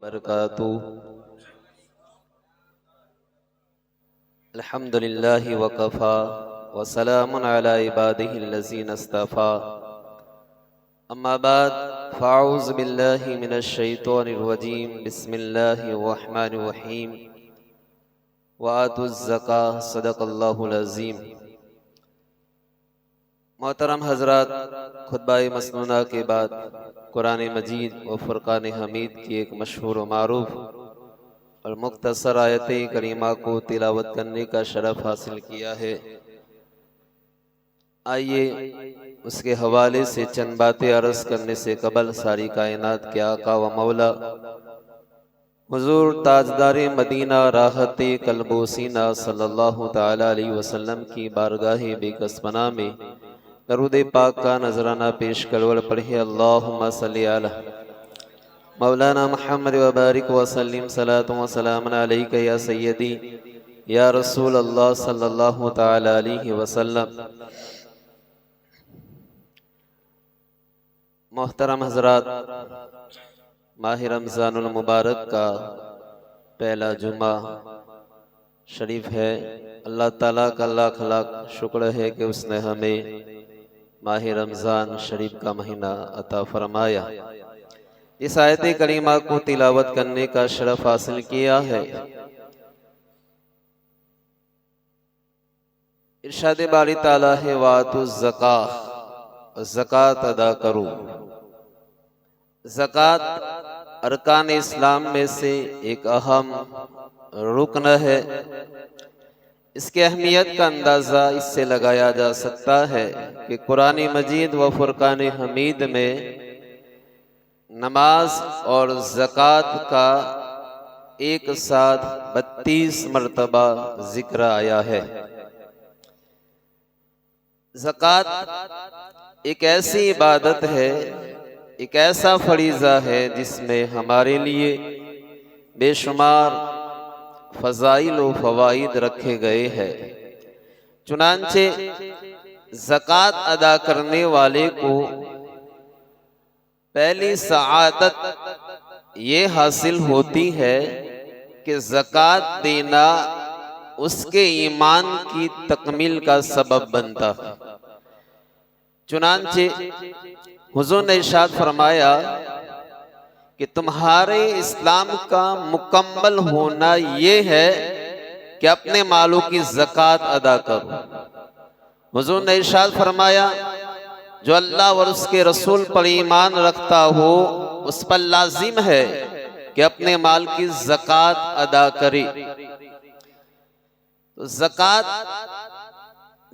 बरकातु। अल्हम्दुलिल्लाहि वकफ़ा वसलामुन अला इबादिहिल्लज़ीना इस्तफ़ा। अम्मा बाद फ़अऊज़ु बिल्लाहि मिनश शैतानिर रजीम। बिस्मिल्लाहिर रहमानिर रहीम। व आतुज़ ज़काह सदक़ल्लाहुल अज़ीम। मोहतरम हज़रात, खुतबा मसनूना के बाद कुरान मजीद व फ़ुरक़ान हमीद की एक मशहूर व मारूफ और मुख्तसर आयत करीमा को तिलावत करने का शरफ हासिल किया है। आइए उसके हवाले से चंद बातें अर्ज़ करने से कबल सारी कायनात के आका व मौला हुज़ूर ताजदार मदीना राहत कल्बोसीना सल्लल्लाहु ताला अलैहि वसल्लम की बारगाह बेकसपना में दरूद पाक का नजराना पेश करवड़ पढ़े। अल्लाहुम्मा सल्ली अला मौलाना मुहम्मद व बारिक व सल्लिम सलातु व सलाम अलैका या सय्यदी या रसूल अल्लाह सल्लल्लाहु ताला अलैहि वसल्लम। मोहतरम हज़रात, माह रमज़ानुल मुबारक का पहला जुमा शरीफ है। अल्लाह ताला का लाख लाख शुक्र है कि उसने हमें माह रमज़ान शरीफ का महीना अता फरमाया। इस आयत करीमा को तिलावत करने का शरफ हासिल किया है। इरशाद बारी ताला है वातुज़ ज़काह, ज़कात अदा करो। ज़कात अरकान इस्लाम में से एक अहम रुकन है। इसकी अहमियत का अंदाज़ा इससे लगाया जा सकता है कि कुरान मजीद व फ़ुरक़ान हमीद में नमाज और ज़कात का एक साथ 32 मरतबा जिक्र आया है। ज़कात एक ऐसी इबादत है, एक ऐसा फरीज़ा है जिसमें हमारे लिए बेशुमार फ़ज़ाइल व फ़वाइद रखे गए हैं। चुनांचे ज़कात अदा करने वाले को पहली सआदत ये हासिल होती है कि ज़कात देना उसके ईमान की तकमील का सबब बनता है। चुनांचे हुज़ूर ने इरशाद फरमाया कि तुम्हारे इस्लाम का मुकम्मल होना ये है कि अपने मालों की ज़कात अदा करो। हुज़ूर ने इरशाद फरमाया जो अल्लाह और उसके रसूल पर ईमान रखता हो उस पर लाजिम है कि अपने माल की ज़कात अदा करे। तो ज़कात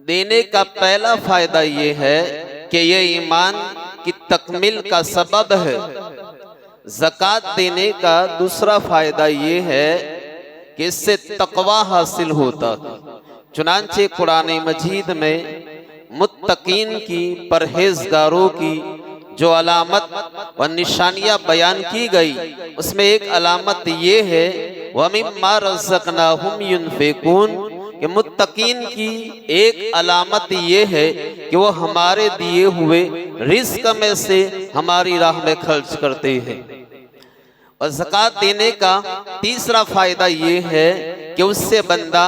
देने का पहला फायदा ये है कि ये ईमान की तकमील का सबब है। ज़कात देने का दूसरा फायदा ये है कि इससे तक़वा हासिल होता है। चुनांचे कुरान मजीद में मुत्तकीन की, परहेजगारों की जो अलामत व निशानियां बयान की गई उसमें एक अलामत ये है व मिम्मा रज़क़नाहुम युनफ़िकून, कि मुत्तकीन की एक अलामत ये है कि वो हमारे दिए हुए रिज़्क़ में से हमारी राह में खर्च करते हैं। और ज़कात देने का तीसरा फायदा ये है कि उससे बंदा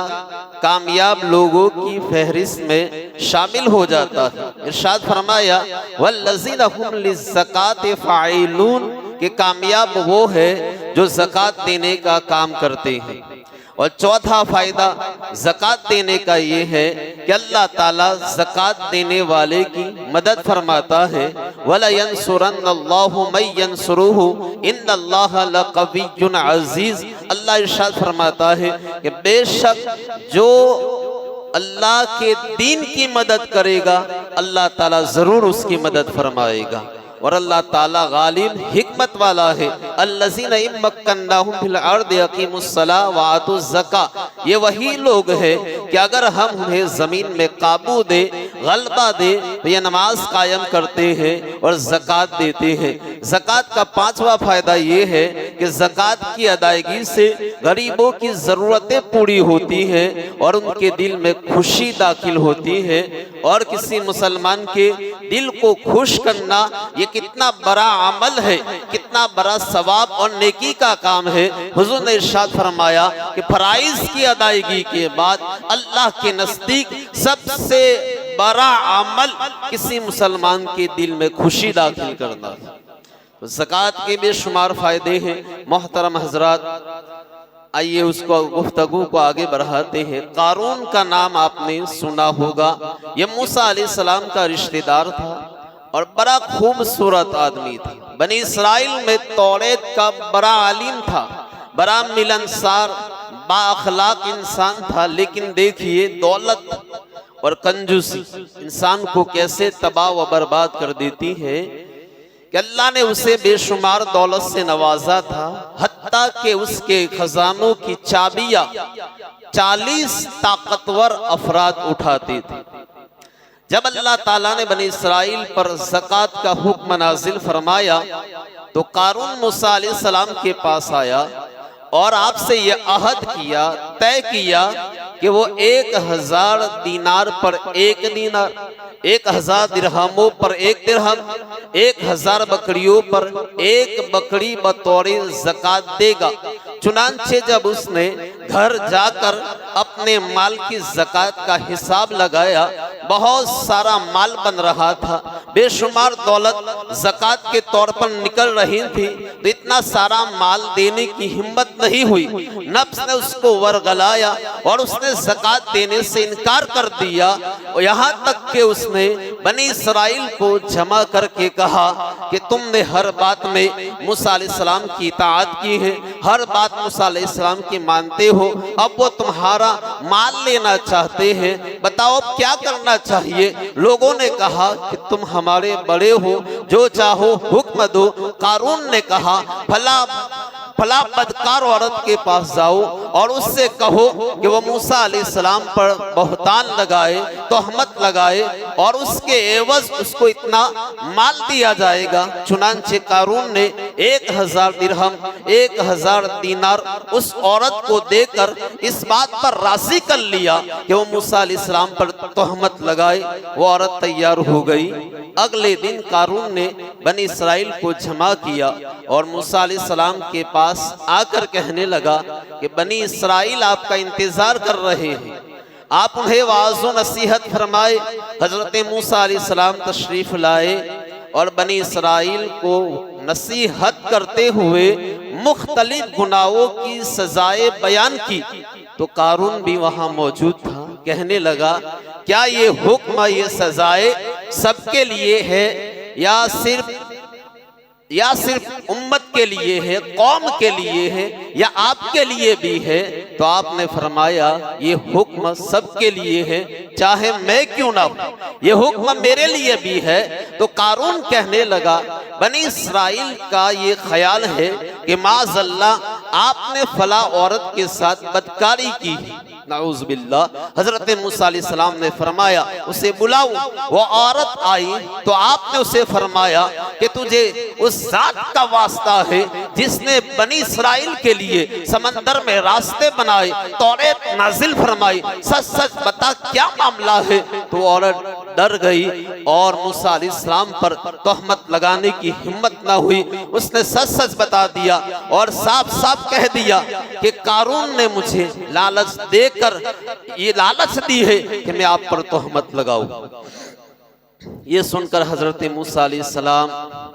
कामयाब लोगों की फहरिस्त में शामिल हो जाता है। इरशाद फरमाया वल्लज़ीना हुम लिज़्ज़काति फ़ाइलून, कि कामयाब वो है जो ज़कात देने का काम करते हैं। और चौथा फायदा ज़कात देने का ये है कि अल्लाह ताला ज़कात देने वाले की मदद फरमाता है। वला यंसुरन्नल्लाहु मन यंसुरुहु इन्नल्लाहा लक़विय्युन अज़ीज़। अल्लाह इरशाद फरमाता है कि बेशक जो अल्लाह के दीन की मदद करेगा अल्लाह ताला जरूर उसकी मदद फरमाएगा। और अल्लाह ताला गालिब हिकमत वाला है। अल्लज़ीना इम्मक्कन्नाहुम फिल अर्दि अक़ीमुस्सलाह व आतुज़ ज़का, ये वही लोग हैं कि अगर हम उन्हें जमीन में काबू दे, गलबा दे तो ये नमाज कायम करते हैं और ज़कात देते हैं। ज़कात का पांचवा फायदा ये है कि ज़कात की अदायगी से गरीबों की ज़रूरतें पूरी होती हैं और उनके दिल में खुशी दाखिल होती है। और किसी मुसलमान के दिल को खुश करना ये कितना बड़ा अमल है, कितना बड़ा सवाब और नेकी का काम है। हुजूर ने इरशाद फरमाया कि फराइज की अदायगी के बाद अल्लाह के नजदीक सबसे बड़ा अमल किसी मुसलमान के दिल में खुशी दाखिल करना है। तो ज़कात के बेशुमार फायदे हैं मोहतरम हजरात। आइए उसको गुफ्तगू को आगे बढ़ाते हैं। कारून का नाम आपने सुना होगा। ये मूसा अलैहिस्सलाम का रिश्तेदार था और बड़ा खूबसूरत आदमी था। बनी इस्राइल में तौरेत का बड़ा आलिम था, बड़ा मिलनसार बाअखलाक इंसान था। लेकिन देखिए दौलत और कंजूसी इंसान को कैसे तबाह व बर्बाद कर देती है कि अल्लाह ने उसे बेशुमार दौलत से नवाजा था, हत्ता के उसके खजानों की चाबियां 40 ताकतवर अफराद उठाते थे। जब अल्लाह ताला ने बनी इस्राइल पर ज़कात का हुक्म नाजिल फरमाया तो कारून मूसा अलैहिस्सलाम के पास आया और आपसे ये अहद किया, तय किया कि वो 1000 दीनार पर 1 दीनार, 1000 दिरहमों पर 1 दिरहम, 1000 बकरियों पर 1 बकरी बतौर ज़कात देगा। चुनांचे जब उसने घर जाकर अपने माल की ज़कात का हिसाब लगाया, बहुत सारा माल बन रहा था, बेशुमार दौलत ज़कात के तौर पर निकल रही थी। तो इतना सारा माल देने की हिम्मत नहीं हुई। नफ्स ने उसको वरगलाया और उसने ज़कात देने से इनकार कर दिया। और यहाँ तक कि उसने बनी इस्राइल को जमा करके कहा कि तुमने हर बात में मूसा अलैहिस्सलाम की इताअत की है, हर बात मूसा अलैहिस्सलाम की मानते हो, अब वो तुम्हारा माल लेना चाहते हैं, बताओ अब क्या करना चाहिए। लोगों ने कहा कि तुम हमारे बड़े हो, जो चाहो हुक्म दो। कारून ने कहा फला बदकार औरत के पास जाओ और उससे कहो कि वो मूसा अलैहिस्सलाम पर बहतान लगाए, तोहमत लगाए और उसके एवज उसको इतना माल दिया जाएगा। चुनांचे कारून ने 1000 दिरहम, 1000 दीनार उस औरत को देकर इस बात पर राजी कर लिया कि वो मूसा अलैहिस्सलाम पर तोहमत लगाए। वो औरत तैयार हो गई। अगले दिन कारून ने बनी इस्राइल को जमा किया और मूसा अलैहिस्सलाम के पास आकर कहने लगा कि बनी इस्राइल आपका इंतजार कर रहे हैं, आप उन्हें वाज़ो नसीहत फरमाए। हजरत मूसा अलैहिस्सलाम तशरीफ लाए और बनी इस्राइल को नसीहत करते हुए मुख्तलिफ गुनाहों की सजाएं बयान की। तो कारून भी वहां मौजूद था। कहने लगा क्या ये हुक्म, ये सजाएं सबके लिए है या सिर्फ उम्मत के लिए है, कौम के लिए है, या आपके लिए भी है? तो आपने फरमाया ये हुक्म सबके लिए है, चाहे मैं क्यों ना हूं, ये हुक्म मेरे लिए भी है। तो कारून कहने लगा बनी इस्राइल का ये ख्याल है कि माज़अल्लाह आपने फला औरत के साथ बदकारी की, नाउज़ बिल्लाह। हजरत मूसा अलैहिस्सलाम ने फरमाया उसे बुलाओ। वो औरत आई तो आपने उसे फरमाया कि तुझे उस जात का वास्ता है जिसने बनी इस्राइल के लिए समंदर में रास्ते बनाए, तौरेत नाजिल फरमाई, सच सच बता क्या मामला है। तो औरत डर गई और मूसा अलैहिस्सलाम पर तोहमत लगाने की हिम्मत ना हुई। उसने सच सच बता दिया और साफ साफ कह दिया कि कारून ने मुझे लालच देकर ये लालच दी है कि मैं आप पर तोहमत लगाऊं। ये सुनकर हजरत मूसा अलैहिस्सलाम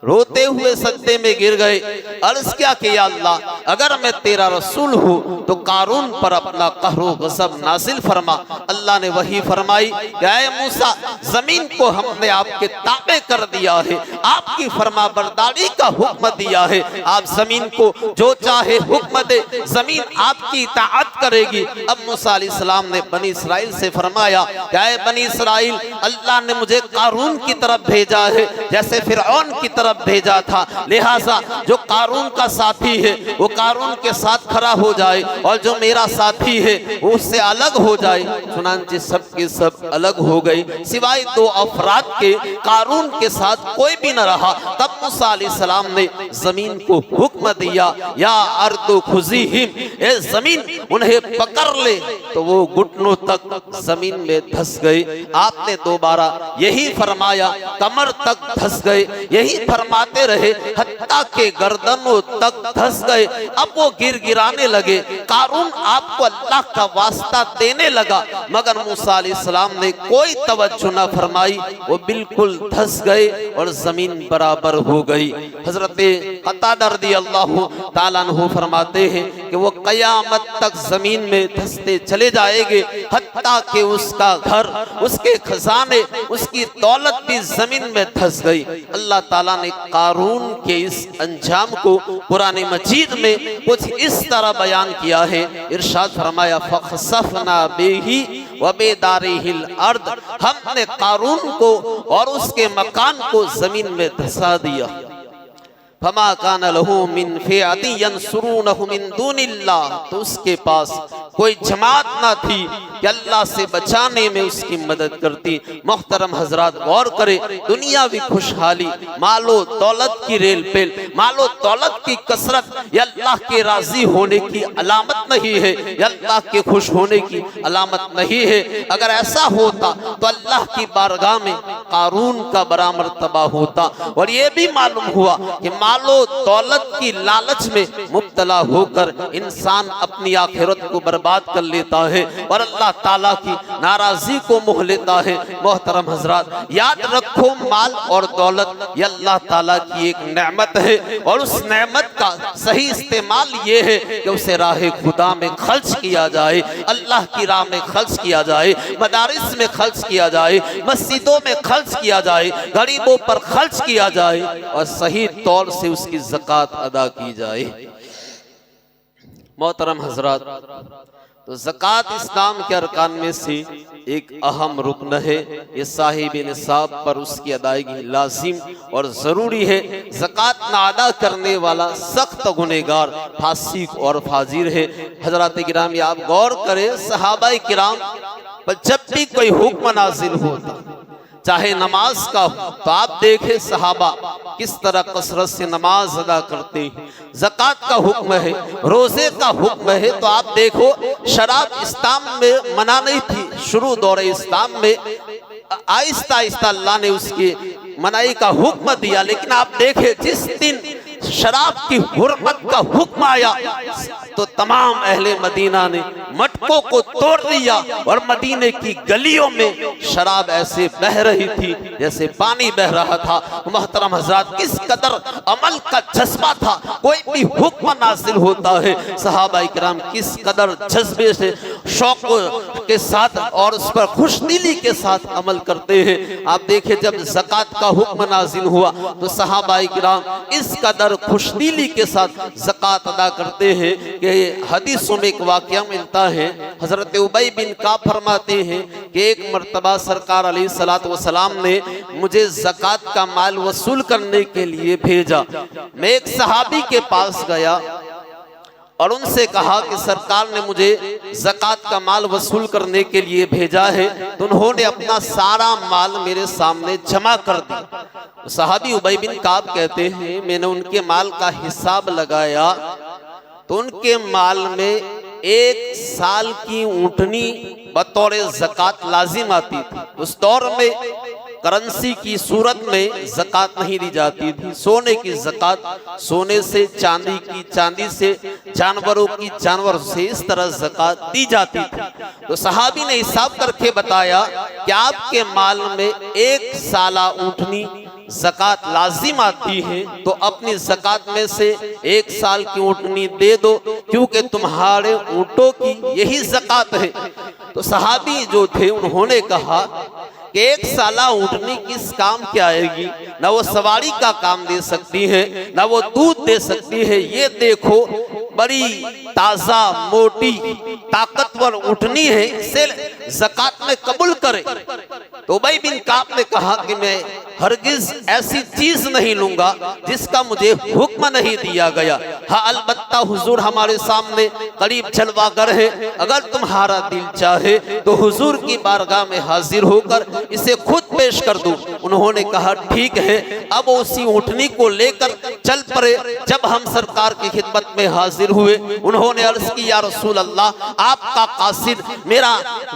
रोते हुए सजदे में गिर गए। अर्ज क्या कि या अल्लाह, अगर मैं तेरा रसूल हूँ तो कारून पर अपना कहरो गज़ब नाजिल फरमा। अल्लाह ने वही फरमाई कि ऐ मूसा, जमीन को हमने आपके ताबे कर दिया है, आपकी फरमाबरदारी का हुक्म दिया है। आप जमीन को जो चाहे हुक्म दे, जमीन आपकी इताअत करेगी। अब मूसा अलैहिस्सलाम ने बनी इस्राइल से फरमाया कि ऐ बनी इस्राइल, अल्लाह ने मुझे कारून की तरफ भेजा है जैसे फिरऔन की तरफ भेजा था, लिहाजा जो कारून का साथी है वो कारून के साथ खड़ा हो जाए और जो मेरा साथी है वो उससे अलग हो जाए। चुनांचे सब के सब अलग हो गए सिवाय दो अफराद के, कारून के साथ कोई भी न रहा। तब मूसा अलैहिस्सलाम ने जमीन को हुक्म दिया, या अर्दु खुज़ीहिम, ए जमीन उन्हें पकड़ ले। तो वो घुटनों तक जमीन में धंस गए। आपने दोबारा यही फरमाया, कमर तक धंस गए। यही फरमाते रहे हत्ता के गर्दनों तक धंस गए। अब वो गिरगिराने लगे। कारून आपको अल्लाह का वास्ता देने लगा, मगर मूसा अलैहिस्सलाम ने कोई तवज्जो न फरमाई। वो बिल्कुल धंस गए और जमीन बराबर हो गई। हजरत कतादा रज़ियल्लाहु ताला अन्हु फरमाते हैं कि वो कयामत तक जमीन में धंसते चले जाएंगे, हत्ता के उसका घर, उसके खजाने, उसकी दौलत भी जमीन में धंस गई। अल्लाह ताला ने कारून के इस अंजाम को कुरान मजीद में कुछ इस तरह बयान किया है। इरशाद फरमाया, फखसफना बिही व बिदारिहिल अर्द, हमने कारून को और उसके मकान को जमीन में धंसा दिया। फमा कान लहू मिन फिअति यंसुरूनहु मिन दूनिल्लाह, तो उसके पास कोई जमात ना थी कि अल्लाह से बचाने में उसकी मदद करती। मोहतरम हजरात गौर करें, दुनियावी खुशहाली, मालो दौलत की रेल पेल, मालो दौलत की कसरत, ये अल्लाह के राजी होने की अलामत नहीं है, ये अल्लाह के खुश होने की अलामत नहीं है। अगर ऐसा होता तो अल्लाह की बारगाह में कारून का बड़ा मर्तबा होता। और ये भी मालूम हुआ कि मालो दौलत की लालच में मुब्तला होकर इंसान अपनी आखिरत को बर्बाद कर लेता है और अल्लाह ताला की नाराजी को मोह लेता है। मोहतरम हजरात याद रखो, माल और दौलत ये अल्लाह ताला की एक नेमत है और उस नेमत का सही इस्तेमाल ये है कि उसे राह खुदा में खर्च किया जाए, अल्लाह की राह में खर्च किया जाए, मदारिस में खर्च किया जाए, मस्जिदों में खर्च किया जाए, गरीबों पर खर्च किया जाए और सही तौर से उसकी ज़कात अदा की जाए। मोहतरम हजरात, तो ज़कात इस्लाम के अरकान में से एक अहम रुकन है। ये साहिब निसाब पर उसकी अदायगी लाजिम और ज़रूरी है। ज़कात ना अदा करने वाला सख्त गुनहगार, फासिक और फाजिर है। हजरात किराम आप गौर करें, सहाबाए किराम पर जब भी कोई हुक्म नाजिल होता, चाहे नमाज का हो, तो आप देखें सहाबा किस तरह कसरत से नमाज अदा करते हैं। ज़कात का हुक्म है, रोजे का हुक्म है, तो आप देखो शराब इस्लाम में मना नहीं थी। शुरू दौर इस्लाम में आहिस्ता आहिस्ता अल्लाह ने उसकी मनाई का हुक्म दिया, लेकिन आप देखें जिस दिन शराब की हुर्मत का हुक्म आया तो तमाम अहले मदीना ने मटकों को तोड़ दिया और मदीने की गलियों में शराब ऐसे बह रही थी जैसे पानी बह रहा था। मोहतरम हज़रात, किस कदर अमल का जज्बा था। कोई भी हुक्म नाजिल होता है, सहाबाए किराम किस कदर जज्बे से, शौक के साथ और उस पर खुशदिली के साथ अमल करते हैं। आप देखें जब ज़कात का हुक्म नाजिल हुआ तो सहाबाए किराम इस कदर खुशदिली के साथ ज़कात अदा करते हैं कि हदीसों में एक वाक़या मिलता है। हजरत उबई बिन काब फरमाते हैं कि एक मर्तबा सरकार अलैहिस्सलातु वस्सलाम ने मुझे ज़कात का माल वसूल करने के लिए भेजा। मैं एक सहाबी के पास गया और उनसे कहा कि सरकार ने मुझे ज़कात का माल वसूल करने के लिए भेजा है। तो उन्होंने अपना सारा माल मेरे सामने जमा कर दिया। सहाबी उबई बिन काब कहते हैं, मैंने उनके माल का हिसाब लगाया तो उनके माल में 1 साल की ऊँटनी बतौर ज़कात लाजिम आती थी। उस दौर में करेंसी की सूरत में ज़कात नहीं दी जाती थी। सोने की ज़कात सोने से, चांदी की चांदी से, जानवरों की जानवर से, इस तरह ज़कात दी जाती थी। तो सहाबी ने हिसाब करके बताया कि आपके माल में 1 साला ऊँटनी ज़कात लाजिम आती है, तो अपनी ज़कात में से 1 साल की ऊँटनी दे दो, क्योंकि तुम्हारे ऊँटों की यही ज़कात है। तो सहाबी जो थे उन्होंने कहा कि 1 साला ऊँटनी किस काम के आएगी, ना वो सवारी का काम दे सकती है, ना वो दूध दे सकती है। ये देखो बड़ी ताजा, मोटी, ताकतवर ऊँटनी है, इसे ज़कात में कबूल करे। तो उबई बिन काब ने कहा कि मैं हरगिज ऐसी चीज नहीं लूंगा जिसका मुझे हुक्म नहीं दिया गया। हाँ अलबत्ता हुजूर हमारे सामने करीब जलवागर है, अगर तुम्हारा दिल चाहे तो हुजूर की बारगाह में हाजिर होकर इसे खुद पेश कर दूं। उन्होंने कहा ठीक है। अब उसी ऊँटनी को लेकर चल पड़े। जब हम सरकार की खिदमत में हाजिर हुए, उन्होंने अर्ज की या रसूल अल्लाह, आपका कासिद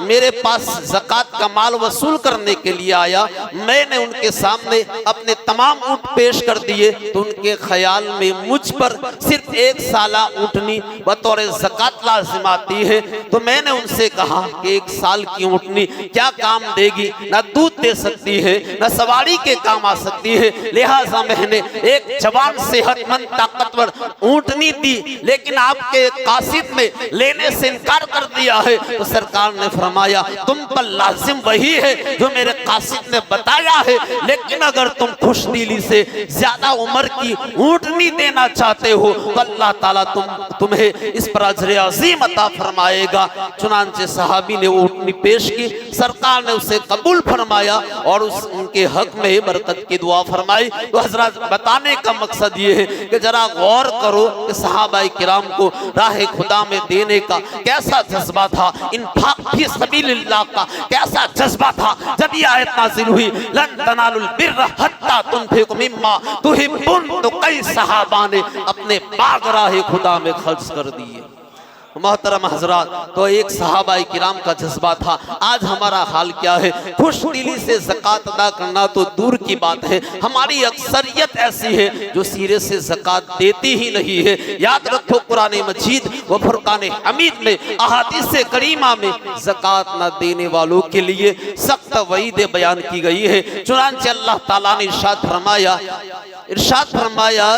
मेरे पास ज़कात का माल वसूल करने के लिए आया। मैंने उनके सामने अपने तमाम ऊँट पेश कर दिए तो उनके ख्याल में मुझ पर सिर्फ एक साला ऊँटनी बतौर ज़कात लाजिम आती है। तो मैंने उनसे कहा कि एक साल की ऊँटनी क्या काम देगी, न दूध दे सकती है न सवारी के काम आ सकती है। लिहाजा मैंने एक जवान सेहतमंद ताकतवर ऊँटनी दी, लेकिन आपके कासिद ने लेने से इनकार कर दिया है। तो सरकार ने फरमाया तुम पर लाजिम वही है जो मेरे कासिद ने बताया है, लेकिन अगर तुम खुशदिली से ज्यादा उम्र की ऊँटनी देना चाहते हो तो अल्लाह ताला तुम्हें इस पर अजर अजीम अता फरमाएगा। चुनांचे सहाबी ने ऊँटनी पेश की, सरकार ने उसे कबूल फरमाया और उनके हक में बरकत की दुआ फरमाई। तो हजरत बताने का मकसद ये है कि जरा गौर करो कि सहाबाए किराम को राह खुदा में देने का कैसा जज्बा था, इन्फाक फी सबीलिल्लाह का कैसा जज्बा था। जब ये आयत नाज़िल हुई लन तनालुल बिर्र हत्ता तुनफिकू मिम्मा तुहिब्बुन, तो कई सहाबा ने अपने बाग राह खुदा में खर्च कर दिए। मोहतरम हजरात, तो एक सहाबाए किराम का जज्बा था। आज हमारा हाल क्या है? खुश दिली से ज़कात अदा करना तो दूर की बात है, हमारी अक्सरियत ऐसी है जो सिरे से ज़कात देती ही नहीं है। याद रखो कुरान मजीद व फुरकान हमीद में अहादीस करीमा में ज़कात न देने वालों के लिए सख्त वईद बयान की गई है। चुनांचे अल्लाह ताला ने इरशाद फरमाया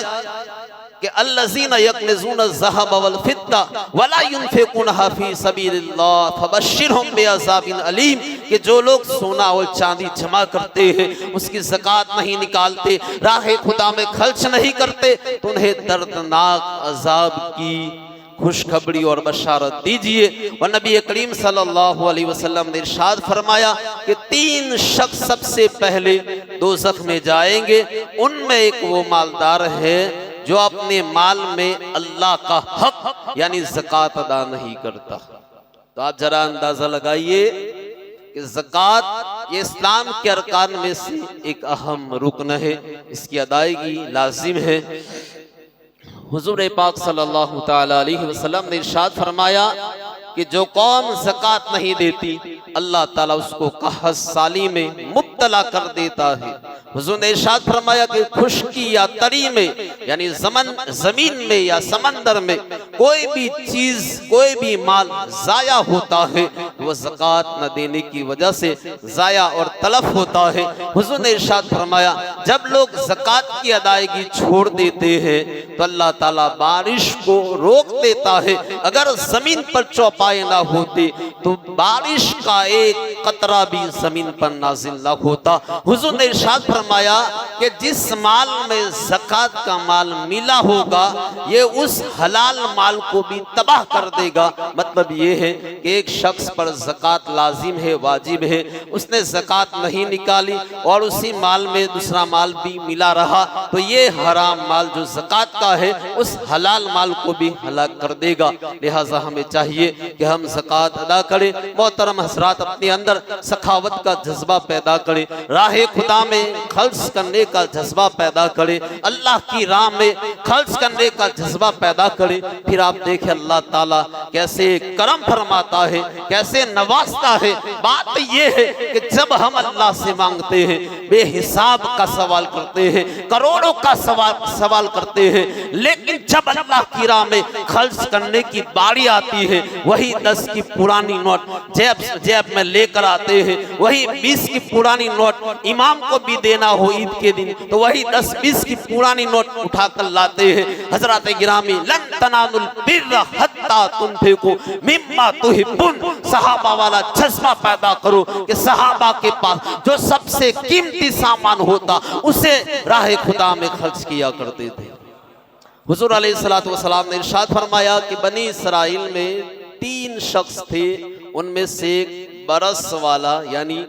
कि अल्लज़ीना यकनिज़ूना ज़हब वल फिद्दा वला युनफ़िक़ूनहा फ़ी सबीलिल्लाह फ़बश्शिरहुम बिअज़ाबिन अलीम, कि जो लोग सोना और चांदी जमा करते हैं उसकी ज़कात नहीं निकालते, राह खुदा में खर्च नहीं करते, तो उन्हें दर्दनाक अज़ाब की खुशखबरी और बशारत दीजिए। और नबी करीम सल्लल्लाहु अलैहि वसल्लम ने इरशाद फरमाया कि 3 शख्स सबसे पहले दोज़ख में जाएंगे। उनमें एक वो मालदार है जो अपने माल में अल्लाह का हक यानी ज़कात अदा नहीं करता। तो आप जरा अंदाजा लगाइए कि ज़कात ये इस्लाम के अरकान में से एक अहम रुकन है, इसकी अदायगी लाजिम है। हुजूर पाक सल्लल्लाहु तआला अलैहि वसल्लम ने इरशाद फरमाया कि जो कौम ज़कात नहीं देती अल्लाह ताला उसको कहस साली में मुब्तला कर देता है। हुजूर ने इरशाद फरमाया कि खुश्की या तरी में यानी जमीन में या समंदर में कोई भी चीज कोई भी माल जाया होता है वो ज़कात न देने की वजह से जाया और तलफ होता है। हुजूर ने इरशाद फरमाया जब लोग ज़कात की अदायगी छोड़ देते हैं तो अल्लाह ताला बारिश को रोक देता है। अगर जमीन पर चौपाए ना होते तो बारिश का एक कतरा भी जमीन पर नाजिल न होता। हुजूर ने इरशाद फरमाया कि जिस माल में ज़कात का माल मिला होगा ये उस हलाल माल को भी तबाह कर देगा। मतलब ये है कि एक शख्स पर ज़कात लाजिम है, वाजिब है, उसने ज़कात नहीं निकाली और उसी माल में दूसरा माल भी मिला रहा तो ये हराम माल जो ज़कात का है उस हलाल माल को भी हलाक कर देगा। लिहाजा हमें चाहिए कि हम ज़कात अदा करें। मोहतरम हज़रात, अपने अंदर सखावत का जज्बा पैदा करें, राह खुदा में खर्च करने का जज्बा पैदा करें, अल्लाह की राह में खर्च करने का जज्बा पैदा करें। फिर आप देखें अल्लाह ताला कैसे करम फरमाता है, कैसे नवाजता है। बात ये है कि जब हम अल्लाह से मांगते हैं बेहिसाब का सवाल करते हैं, करोड़ों का सवाल करते हैं, लेकिन जब अल्लाह की राह में खर्च करने की बारी आती है वही 10 की पुरानी नोट जेब में लेकर आते हैं, वही 20 की पुरानी नोट इमाम को भी देना हो ईद के दिन तो वही 10-20 की पुरानी नोट उठाकर लाते हैं। हजरत गिरामी लन तनालुल बिर्र हत्ता तुनफिकू मिम्मा तुहिब्बुन, सहाबा वाला जज्बा पैदा करो कि सहाबा के पास जो सबसे कीमती सामान होता उसे राह खुदा में खर्च किया करते थे। हुजूर अलैहिस्सलातु वस्सलाम ने इरशाद फरमाया कि बनी इसराइल में 3 शख्स थे, उनमें से एक बरस वाला यानी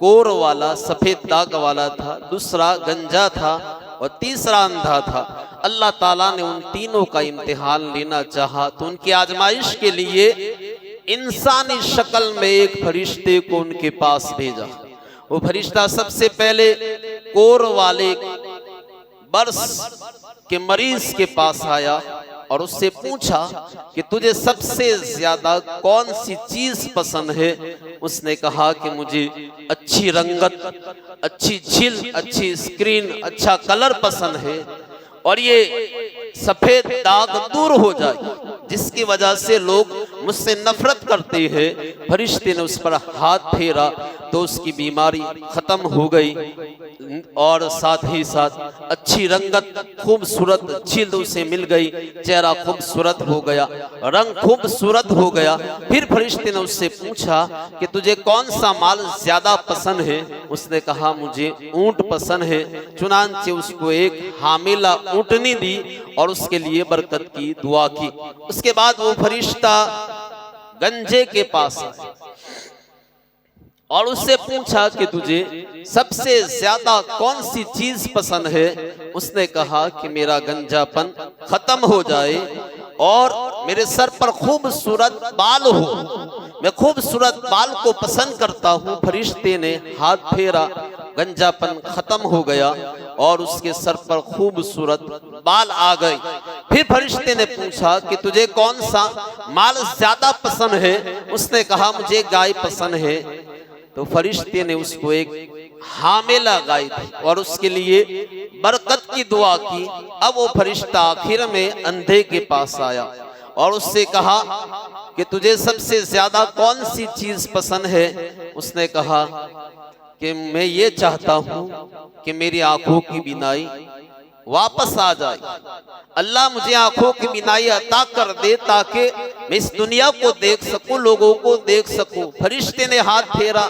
कोर वाला सफेद दाग वाला था, दूसरा गंजा था और तीसरा अंधा था। अल्लाह ताला ने उन तीनों का इम्तिहान लेना चाहा तो उनकी आजमाइश के लिए इंसानी शक्ल में एक फरिश्ते को उनके पास भेजा। वो फरिश्ता सबसे पहले कोर वाले बर्स के मरीज के पास आया और उससे पूछा कि तुझे सबसे ज्यादा कौन सी चीज पसंद है। उसने कहा कि मुझे अच्छी रंगत, अच्छी झील, अच्छी स्क्रीन, अच्छा कलर पसंद है और ये सफेद दाग दूर हो जाए जिसकी वजह से लोग मुझसे नफरत करते हैं। फरिश्ते ने उस पर हाथ फेरा तो उसकी बीमारी खत्म हो गई और साथ ही साथ अच्छी रंगत, खूबसूरत झील उसे मिल गई, चेहरा खूबसूरत हो गया, रंग खूबसूरत हो गया। फिर फरिश्ते ने उससे पूछा कि तुझे कौन सा माल ज्यादा पसंद है। उसने कहा मुझे ऊंट पसंद है। चुनांचे उसको एक हामिला ऊंटनी दी और उसके लिए बरकत की दुआ की। उसके बाद वो फरिश्ता गंजे के पास आया और उससे पूछा कि तुझे सबसे ज्यादा कौन सी चीज पसंद है। उसने कहा कि मेरा गंजापन खत्म हो जाए और मेरे सर पर खूबसूरत बाल हो, मैं खूबसूरत बाल को पसंद करता हूँ। फरिश्ते ने हाथ फेरा, गंजापन खत्म हो गया और उसके सर पर खूबसूरत बाल आ गए। फिर फरिश्ते ने पूछा कि तुझे कौन सा माल ज्यादा पसंद है। उसने कहा मुझे गाय पसंद है। तो फरिश्ते ने उसको एक हामिला गाय दी और उसके लिए बरकत की दुआ की। अब वो फरिश्ता आखिर में अंधे के पास आया और उससे कहा कि तुझे सबसे ज्यादा कौन सी चीज पसंद है। उसने कहा कि मैं ये चाहता हूं कि मेरी आंखों की बीनाई वापस आ जाए। अल्लाह मुझे आंखों की बीनाई अता कर दे ताकि मैं इस दुनिया को देख सकूं, लोगों को देख सकूं। फरिश्ते ने हाथ फेरा,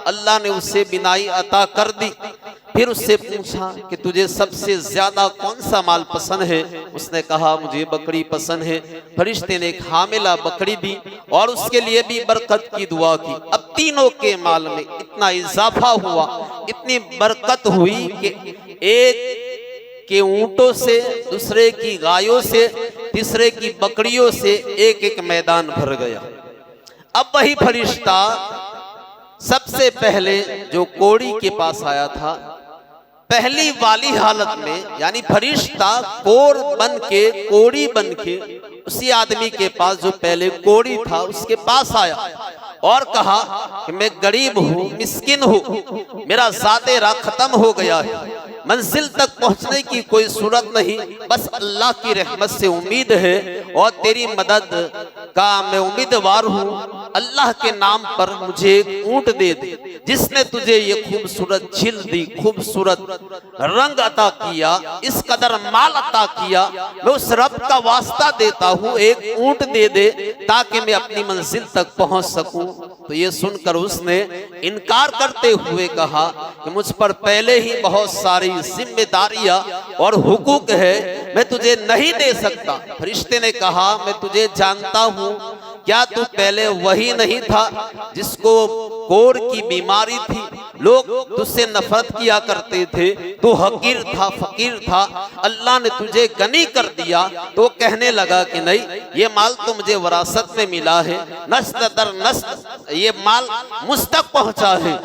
अल्लाह ने उसे बीनाई अता कर दी। फिर उससे पूछा कि तुझे सबसे ज्यादा कौन सा माल पसंद है। उसने कहा मुझे बकरी पसंद है। फरिश्ते ने एक हामिला बकरी दी और उसके लिए भी बरकत की दुआ की। अब तीनों के माल में इतना इजाफा हुआ, इतनी बरकत हुई कि एक के ऊंटों से, दूसरे की गायों से, तीसरे की बकरियों से एक एक मैदान भर गया। अब वही फरिश्ता सबसे पहले जो कोड़ी के पास आया था, पहली वाली हालत में, यानी फरिश्ता कोर बन के, कोड़ी बन के उसी आदमी के पास जो पहले कोड़ी था उसके पास आया और कहा कि मैं गरीब हूँ, मिस्किन हूँ, मेरा ज़ातेरा खत्म हो गया है, मंजिल तक पहुंचने की कोई सूरत नहीं, बस अल्लाह की रहमत से उम्मीद है और तेरी मदद का मैं उम्मीदवार हूँ। अल्लाह के नाम पर मुझे एक ऊंट दे दे जिसने तुझे ये खूबसूरत झील दी, खूबसूरत रंग अता किया, इस कदर माल अता किया। मैं उस रब का वास्ता देता हूँ, एक ऊंट दे दे ताकि मैं अपनी मंजिल तक पहुंच सकूं। तो ये सुनकर उसने इनकार करते हुए कहा कि मुझ पर पहले ही बहुत सारी जिम्मेदारियां और हुकूक है, मैं तुझे नहीं दे सकता। फरिश्ते ने कहा मैं तुझे जानता हूँ, क्या तू पहले वही नहीं था जिसको कोर की बीमारी थी, लोग तुझसे नफरत किया करते थे, तू हकीर था, फकीर था, अल्लाह ने तुझे गनी कर दिया। तो कहने लगा कि नहीं, ये माल तो मुझे विरासत में मिला है, नस्ल दर नस्ल ये माल मुझ तक पहुंचा है।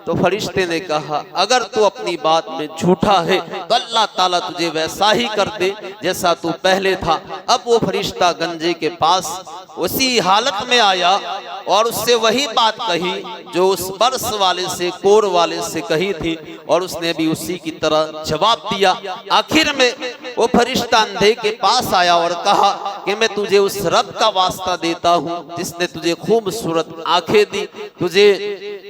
तो फरिश्ते ने कहा अगर तू अपनी बात में झूठा है तो अल्लाह ताला तुझे वैसा ही कर दे जैसा तू पहले था। अब वो फरिश्ता गंजे के पास उसी हालत में आया और उससे वही बात कही जो उस बरस वाले से, कोर वाले से कही थी, और उसने भी उसी की तरह जवाब दिया। आखिर में वो फरिश्ता अंधे के पास आया और कहा कि मैं तुझे उस रब का वास्ता देता हूँ जिसने तुझे खूबसूरत आंखें दी, तुझे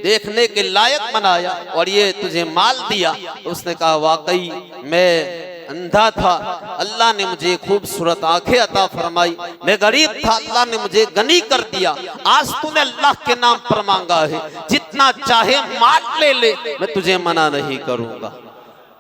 देखने के लायक बनाया और ये तुझे माल दिया। उसने कहा वाकई मैं अंधा था, अल्लाह ने मुझे खूबसूरत आंखें अता फरमाई, मैं गरीब था, अल्लाह ने मुझे गनी कर दिया। आज तूने अल्लाह के नाम पर मांगा है, जितना चाहे माल ले ले, मैं तुझे मना नहीं करूंगा।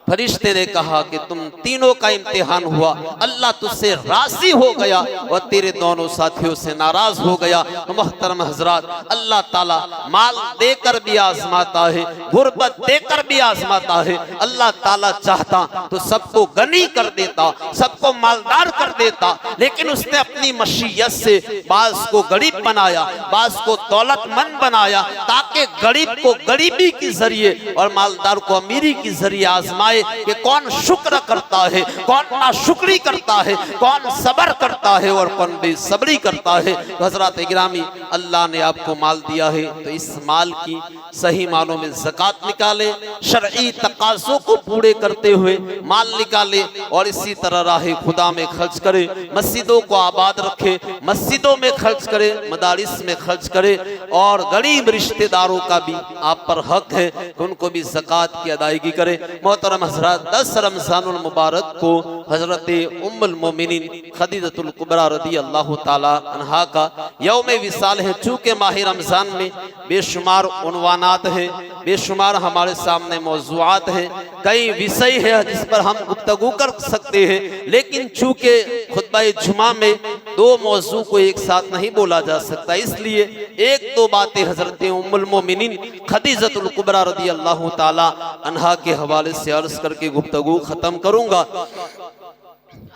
फरिश्ते ने कहा कि तुम तीनों का इम्तिहान हुआ, अल्लाह तुझसे राजी हो गया और तेरे दोनों साथियों से नाराज हो गया। तो मोहतरम हजरात, अल्लाह ताला माल देकर भी आजमाता है, गुर्बत देकर भी आजमाता है। अल्लाह ताला चाहता तो सबको गनी कर देता, सबको मालदार कर देता, लेकिन उसने अपनी मशीयत से बाज को गरीब बनाया, बाज को दौलतमंद बनाया, ताकि गरीब को गरीबी के जरिए और मालदार को अमीरी के जरिए आजमाए कि कौन शुक्र करता है, कौन नाशुक्री करता है, कौन सब्र करता है और कौन बेसब्री करता है। तो हजरात गिरामी, अल्लाह ने आपको माल दिया है तो इस माल की सही मानों में ज़कात निकाले, शरई तकाज़ों को पूरे करते हुए माल निकाले और इसी तरह राह खुदा में खर्च करे, मस्जिदों को आबाद रखे, मस्जिदों में खर्च करे, मदारिस में खर्च करे और गरीब रिश्तेदारों का भी आप पर हक है कि उनको भी ज़कात की अदायगी करे। मोहतरम हज़रात, 10 रमज़ानुल मुबारक को हज़रत उम्मुल मोमिनीन खदीजतुल कुबरा रज़ी अल्लाह ताला अन्हा का यौम विसाल है। चूँकि माह रमज़ान में बेशुमार उन्वानात है, बेशुमार हमारे सामने मौज़ूआत हैं, कई विषय है जिस पर हम गुफ्तगू कर सकते हैं, लेकिन चूँकि खुतबा जुमा में 2 मौजू को एक साथ नहीं बोला जा सकता, इसलिए 1-2 बातें हज़रत उम्मुल मोमिनीन खदीजतुल कुबरा रज़ी अल्लाह ताला अन्हा के हवाले से अर्ज करके गुफ्तगू ख़त्म करूँगा।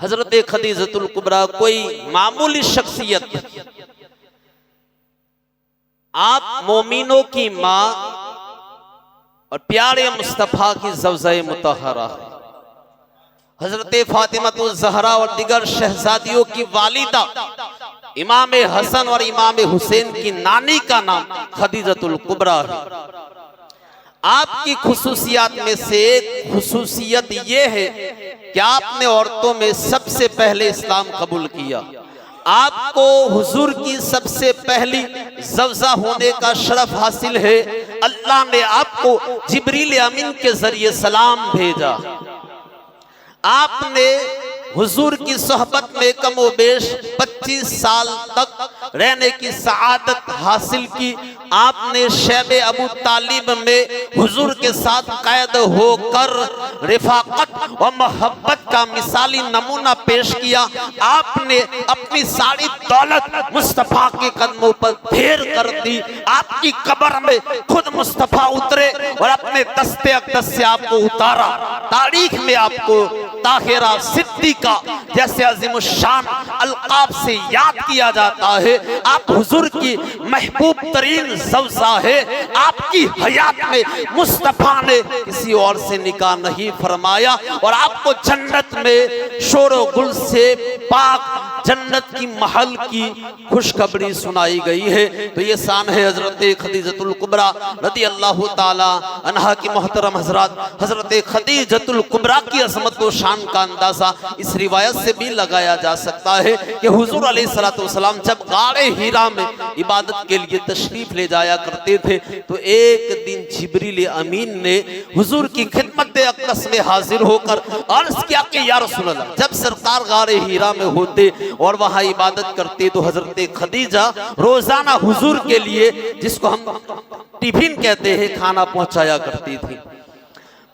हज़रत खदीजतुल कुबरा कोई मामूली शख्सियत, आप मोमिनों की माँ और प्यारे मुस्तफ़ा की ज़ौज़े मुतहरा है। हज़रत फ़ातिमा ज़हरा और दिगर शहजादियों की वालिदा इमाम हसन और इमाम हुसैन की नानी का नाम खदीजतुल कुबरा है। आपकी खुसूसियात में से एक खुसूसियत ये है कि आपने औरतों में सबसे पहले इस्लाम कबूल किया। आपको हुजूर की सबसे पहली ज़ौज़ा होने का शरफ हासिल है। अल्लाह ने आपको जिब्रील अमीन के जरिए सलाम भेजा। आपने हुजूर की सोहबत में कमो बेश 25 साल तक रहने की सआदत हासिल की। आपने शैबे अबू तालिब में हुजूर के साथ कैद होकर रिफाकत और मोहब्बत का मिसाली नमूना पेश किया। आपने अपनी सारी दौलत मुस्तफ़ा के कदमों पर ढेर कर दी। आपकी कब्र में खुद मुस्तफ़ा उतरे और अपने दस्ते अक़दस से आपको उतारा। तारीख में आपको ताहिरा सिद्दीक़ा जैसे अज़ीमुश्शान अलक़ाब से याद किया जाता है। आप हुजूर की महबूब तरीन ज़ौज़ा है। आपकी हयात में मुस्तफ़ा ने किसी और से निकाह नहीं फरमाया और आपको जन्नत में शोरो गुल से पाक जन्नत की महल की खुशखबरी सुनाई गई है। तो ये शान है हज़रत खदीजतुल कुबरा रज़ी अल्लाह ताला अन्हा की। मोहतरम हज़रात, हज़रत खदीजतुल कुबरा की अज़मत व शान का अंदाज़ा इस रिवायत से भी लगाया जा सकता है कि हुजूर अलैहिस्सलातु वस्सलाम जब गारे हीरा में इबादत के लिए तशरीफ ले जाया करते थे तो एक दिन जिब्रील अमीन ने हुजूर की खिदमत अक़दस में हाजिर होकर अर्ज़ किया कि या रसूल अल्लाह, जब सरकार गारे हीरा में होते और वहाँ इबादत करते तो हज़रत खदीजा रोजाना हुजूर के लिए, जिसको हम टिफिन कहते हैं, खाना पहुँचाया करती थी।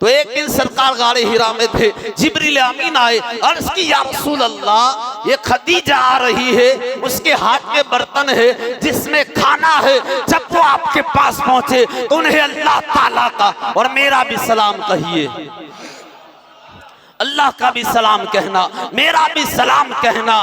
तो एक दिन सरकार गारे हीरा में थे, जिब्रील अमीन आए, अर्ज़ की या रसूल अल्लाह, ये खदीजा आ रही है, उसके हाथ में बर्तन है जिसमें खाना है। जब वो आपके पास पहुंचे तो उन्हें अल्लाह ताला का और मेरा भी सलाम कहिए। अल्लाह का भी सलाम कहना, मेरा भी सलाम कहना,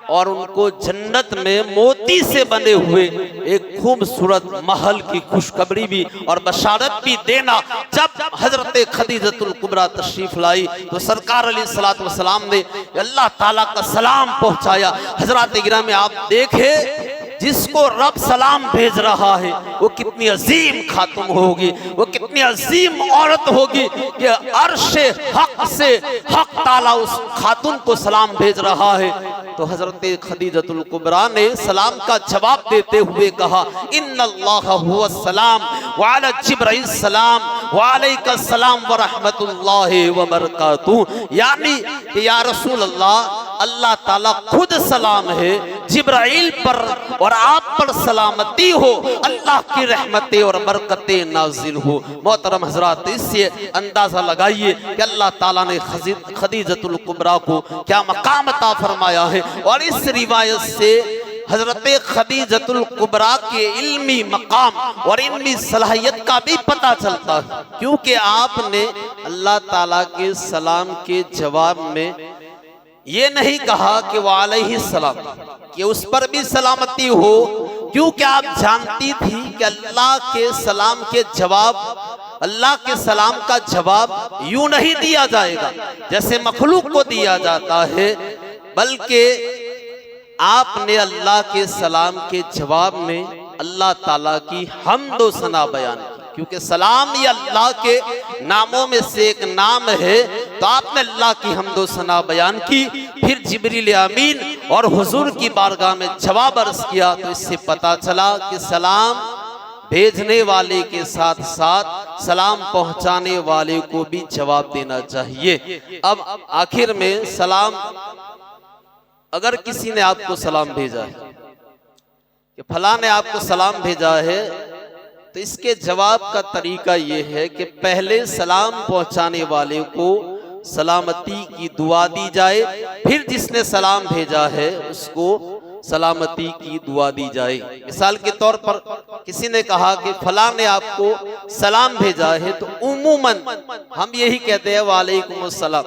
और उनको जन्नत में मोती से बने हुए एक खूबसूरत महल की खुशखबरी भी और बशारत भी देना। जब हजरत खदीजतुल कुबरा तशरीफ लाई तो सरकार अलैहिस्सलातु वस्सलाम ने अल्लाह ताला का सलाम पहुंचाया। हजरात गिरामी, आप देखे जिसको रब सलाम भेज रहा है वो कितनी अजीम खातून होगी, वो कितनी अजीम औरत होगी कि अर्शे हक से हक ताला उस खातून को सलाम भेज रहा है। तो हजरत खदीजतुल कुबरा ने सलाम का जवाब देते हुए कहा, इन्नल्लाह हुवस सलाम व अला जिब्रील सलाम व अलैका सलाम व रहमतुल्लाहि व बरकातुहू, यानी कि या रसूल अल्लाह, अल्लाह ताला खुद सलाम है, जिब्राइल पर और आप पर सलामती हो, अल्लाह की रहमतें और बरकतें नाजिल हो। मोहतरम हजरात, इससे अंदाजा लगाइए कि अल्लाह ताला ने खदीजतुल कुबरा को क्या मकाम अता फरमाया है। और इस रिवायत से हजरत खदीजतुल कुबरा के इल्मी मकाम और इल्मी सलाहियत का भी पता चलता है, क्योंकि आपने अल्लाह ताला के सलाम के जवाब में ये नहीं कहा कि वालैहिस्सलाम, कि उस पर भी सलामती हो, क्योंकि आप जानती थी कि अल्लाह के सलाम के जवाब, अल्लाह के सलाम का जवाब यूं नहीं दिया जाएगा जैसे मखलूक को दिया जाता है, बल्कि आपने अल्लाह के सलाम के जवाब में अल्लाह ताला की हम्द व सना बयान की, क्योंकि सलाम ये अल्लाह के नामों में से एक नाम है। तो आपने अल्लाह की हम्द व सना बयान की, फिर जिब्रील अमीन और हुजूर की बारगाह में जवाब अर्ज किया। तो इससे पता चला कि सलाम भेजने वाले के साथ साथ सलाम पहुंचाने वाले को भी जवाब देना चाहिए। अब आखिर में सलाम, अगर किसी ने आपको सलाम भेजा है कि फला ने आपको सलाम भेजा है, तो इसके जवाब का तरीका यह है कि पहले सलाम पहुंचाने वाले को सलामती की दुआ दी जाए, फिर जिसने सलाम भेजा है उसको सलामती की दुआ दी जाए। मिसाल के तौर पर किसी ने कहा कि फला ने आपको सलाम भेजा है, तो उमूमन हम यही कहते हैं वालेकुम अस्सलाम,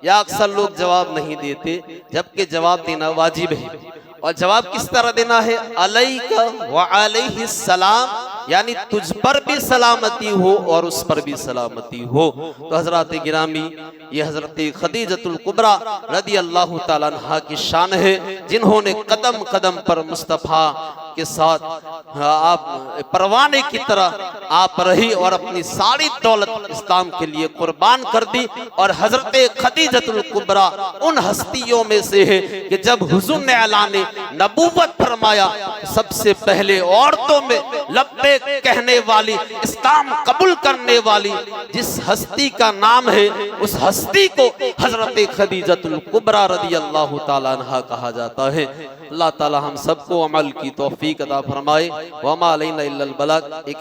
या अक्सर लोग जवाब नहीं देते, जबकि जवाब देना वाजिब है। और जवाब किस तरह देना है? अलैका व अलैहिस्सलाम, यानी तुझ पर भी सलामती हो और उस पर भी सलामती हो। तो हजरत गिरामी, ये हजरत खदीजतुल कुबरा रदी अल्लाह ताला अन्हा की शान है, जिन्होंने कदम कदम पर मुस्तफ़ा के साथ आप परवाने की तरह आप रही और अपनी सारी दौलत इस्लाम के लिए कुर्बान कर दी। और हजरत खदीजतुल कुबरा उन हस्तियों में से है कि जब हुजूर ने ऐलान नबूवत फरमाया, सबसे पहले औरतों में लब्बैक कहने वाली, इस्लाम कबूल करने वाली जिस हस्ती का नाम है, उस हस्ती को हजरत खदीजतुल कुबरा रदी अल्लाह ताला अन्हा कहा जाता है। अल्लाह ताला हम सबको अमल की तौफीक अता फरमाए। वमा अलैना इल्लल बलाग।